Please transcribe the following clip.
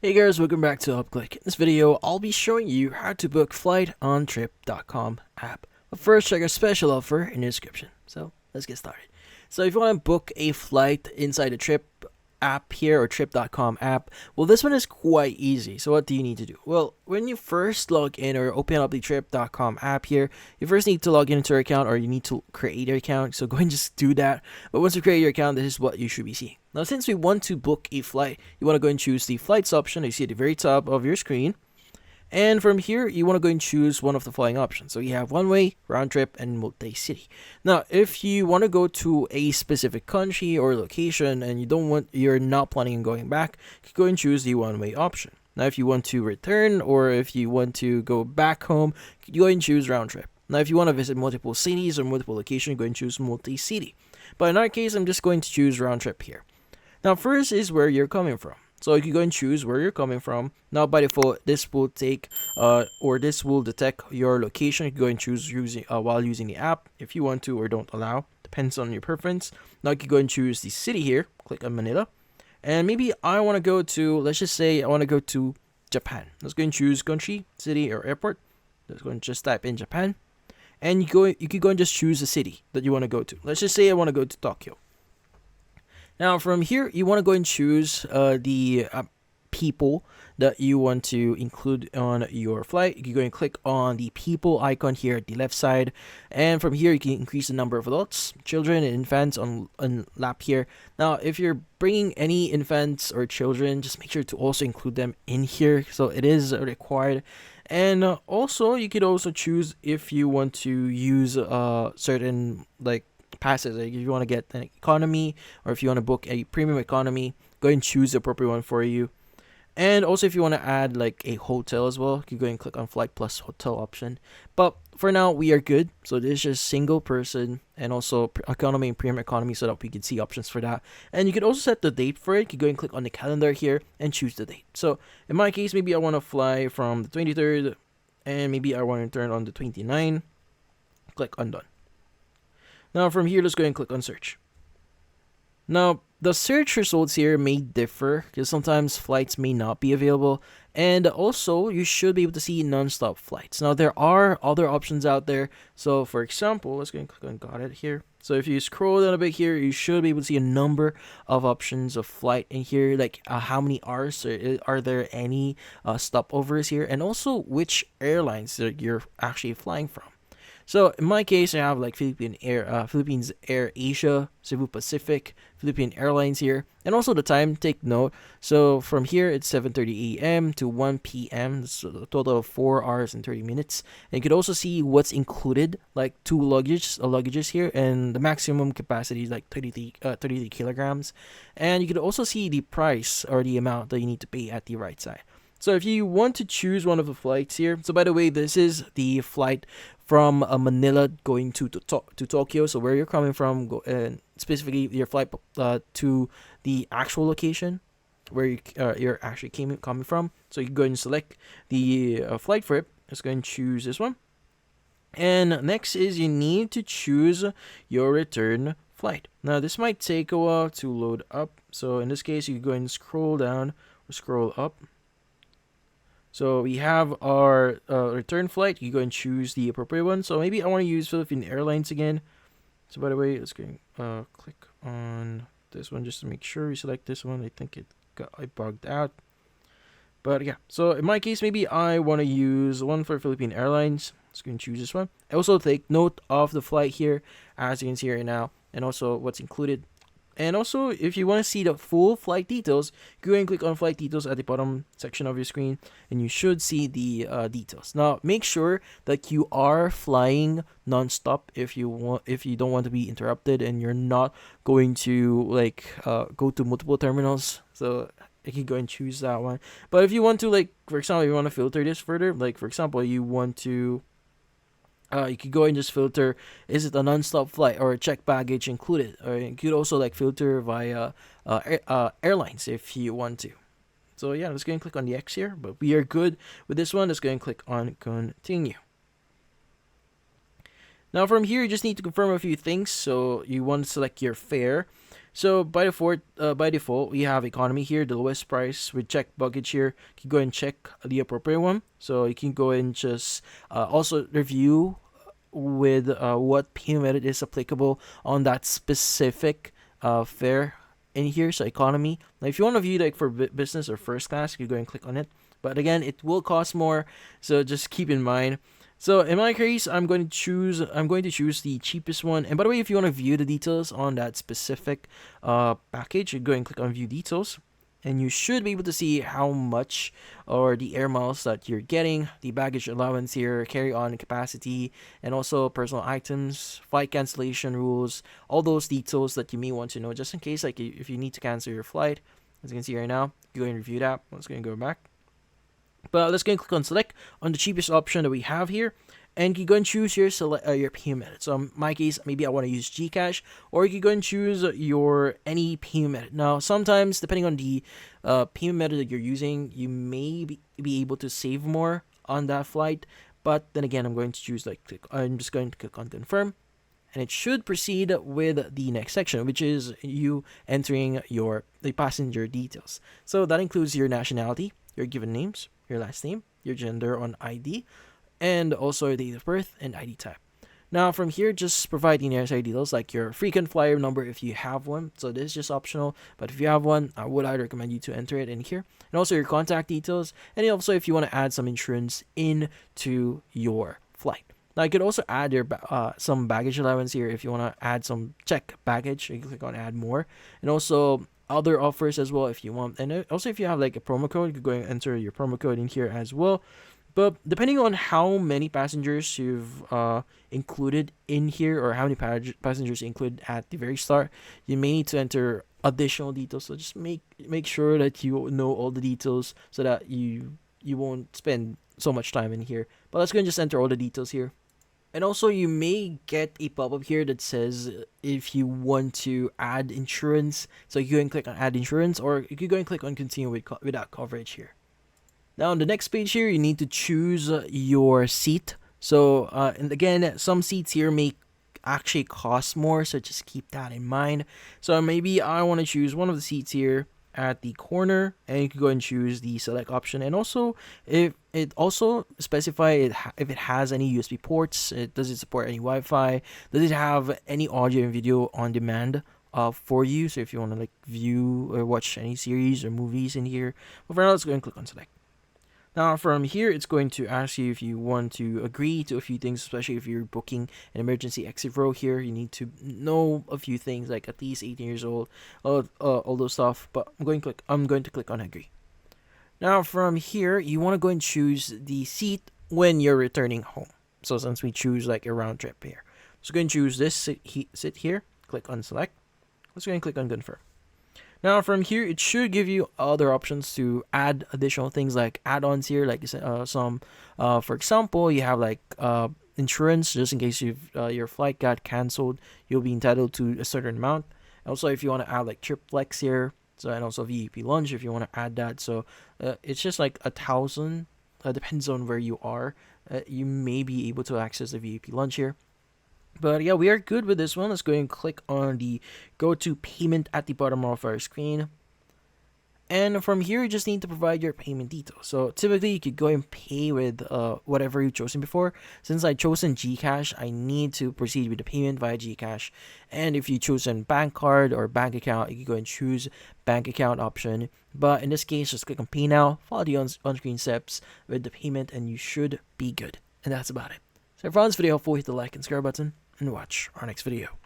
Hey guys, welcome back to UpClick. In this video, I'll be showing you how to book flight on trip.com app. But first, check our special offer in the description. So let's get started. So if you want to book a flight inside the Trip app here or trip.com app, well, this one is quite easy. So what do you need to do? Well, when you first log in or open up the trip.com app here, you first need to log into your account, or you need to create your account. So go and just do that. But once you create your account, this is what you should be seeing. Now, since we want to book a flight, you want to go and choose the flights option you see at the very top of your screen. And from here, you want to go and choose one of the following options. So you have one way, round trip, and multi-city. Now, if you want to go to a specific country or location and you're not planning on going back, you can go and choose the one-way option. Now, if you want to return or if you want to go back home, you go and choose round trip. Now, if you want to visit multiple cities or multiple locations, go and choose multi-city. But in our case, I'm just going to choose round trip here. Now, first is where you're coming from. So you can go and choose where you're coming from. Now, by default, this will this will detect your location. You can go and choose while using the app if you want to or don't allow. Depends on your preference. Now you can go and choose the city here. Click on Manila. And maybe I want to go to, let's just say I want to go to Japan. Let's go and choose country, city, or airport. Let's go and just type in Japan. And you can go and just choose the city that you want to go to. Let's just say I want to go to Tokyo. Now, from here, you want to go and choose the people that you want to include on your flight. You can go and click on the people icon here at the left side. And from here, you can increase the number of adults, children, and infants on lap here. Now, if you're bringing any infants or children, just make sure to also include them in here. So it is required. And also, you could also choose if you want to use certain passes. Like if you want to get an economy or if you want to book a premium economy, go and choose the appropriate one for you. And also if you want to add like a hotel as well, you can go and click on flight plus hotel option. But for now, we are good. So this is just single person and also economy and premium economy, so that we can see options for that. And you can also set the date for it. You can go and click on the calendar here and choose the date. So in my case, maybe I want to fly from the 23rd and maybe I want to return on the 29th. Click on done. Now from here, let's go and click on search. Now, the search results here may differ because sometimes flights may not be available. And also, you should be able to see non-stop flights. Now, there are other options out there. So, for example, let's go and click on got it here. So, if you scroll down a bit here, you should be able to see a number of options of flight in here. Like how many hours, are there any stopovers here? And also which airlines that you're actually flying from. So in my case, I have like Philippines Air Asia, Cebu Pacific, Philippine Airlines here, and also the time. Take note. So from here, it's 7:30 a.m. to 1 p.m. That's a total of 4 hours and 30 minutes. And you could also see what's included, like two luggages here, and the maximum capacity is like 33 kilograms. And you could also see the price or the amount that you need to pay at the right side. So if you want to choose one of the flights here, so by the way, this is the flight from Manila going to Tokyo. So where you're coming from, and specifically your flight to the actual location where you're actually coming from. So you go and select the flight for it. Let's go and choose this one. And next is you need to choose your return flight. Now this might take a while to load up. So in this case, you go and scroll down or scroll up. So we have our return flight. You go and choose the appropriate one. So maybe I want to use Philippine Airlines again. So by the way, let's go click on this one just to make sure you select this one. I think I bugged out. But yeah, so in my case, maybe I want to use one for Philippine Airlines. Let's go and choose this one. I also take note of the flight here, as you can see right now, and also what's included. And also, if you want to see the full flight details, go and click on flight details at the bottom section of your screen, and you should see the details. Now, make sure that you are flying non-stop if you don't want to be interrupted, and you're not going to go to multiple terminals. So you can go and choose that one. But if you want to, for example, you want to filter this further, for example, you want to. You could go and just filter, is it a non-stop flight or check baggage included? Or you could also filter via airlines if you want to. So yeah, let's go and click on the X here. But we are good with this one. Let's go and click on continue. Now from here, you just need to confirm a few things. So you want to select your fare. So by default, we have economy here, the lowest price. We check baggage here. You can go and check the appropriate one. So you can go and just also review with what payment method is applicable on that specific fare in here. So economy. Now, if you want to view like for business or first class, you go and click on it. But again, it will cost more, so just keep in mind. So in my case, I'm going to choose the cheapest one. And by the way, if you want to view the details on that specific package, you go and click on view details, and you should be able to see how much or the air miles that you're getting, the baggage allowance here, carry-on capacity, and also personal items, flight cancellation rules, all those details that you may want to know just in case, like if you need to cancel your flight. As you can see right now, you go and review that. Let's go and go back. But let's go and click on select on the cheapest option that we have here. And you go and choose your payment method. So in my case, maybe I want to use Gcash, or you can go and choose your any payment method. Now, sometimes depending on the payment method that you're using, you may be able to save more on that flight. But then again, I'm just going to click on confirm, and it should proceed with the next section, which is you entering the passenger details. So that includes your nationality, your given names, your last name, your gender on ID, and also your date of birth and ID type. Now from here, just provide the necessary details like your frequent flyer number if you have one. So this is just optional, but if you have one, I'd recommend you to enter it in here. And also your contact details, and also if you want to add some insurance into your flight. Now you could also add your some baggage allowance here if you want to add some check baggage. You can click on add more, and also other offers as well if you want. And also if you have like a promo code, you could go and enter your promo code in here as well. But depending on how many passengers you've included in here, or how many passengers you include at the very start, you may need to enter additional details. So just make sure that you know all the details so that you won't spend so much time in here. But let's go and just enter all the details here. And also, you may get a pop-up here that says if you want to add insurance. So you can click on add insurance, or you can go and click on continue without coverage here. Now on the next page here, you need to choose your seat. So and again, some seats here may actually cost more, so just keep that in mind. So maybe I want to choose one of the seats here at the corner, and you can go and choose the select option. And also, if it also specify if it has any USB ports, does it support any Wi-Fi, does it have any audio and video on demand for you, so if you want to like view or watch any series or movies in here. But for now, let's go and click on select. Now from here, it's going to ask you if you want to agree to a few things, especially if you're booking an emergency exit row here. You need to know a few things, like at least 18 years old, all those stuff. But I'm going to click on agree. Now from here, you want to go and choose the seat when you're returning home. So since we choose like a round trip here, so go and choose this sit here. Click on select. Let's go and click on confirm. Now from here, it should give you other options to add additional things like add-ons here, like some, for example, you have like insurance just in case your flight got canceled, you'll be entitled to a certain amount. Also, if you want to add like trip flex here, so and also VIP lunch if you want to add that. So it's just like 1,000. Depends on where you are. You may be able to access the VIP lunch here. But yeah, we are good with this one. Let's go and click on the go to payment at the bottom of our screen. And from here, you just need to provide your payment details. So typically, you could go and pay with whatever you've chosen before. Since I've chosen Gcash, I need to proceed with the payment via Gcash. And if you chosen bank card or bank account, you can go and choose bank account option. But in this case, just click on pay now, follow the on-screen steps with the payment, and you should be good. And that's about it. So if you found this video helpful, hit the like and subscribe button, and watch our next video.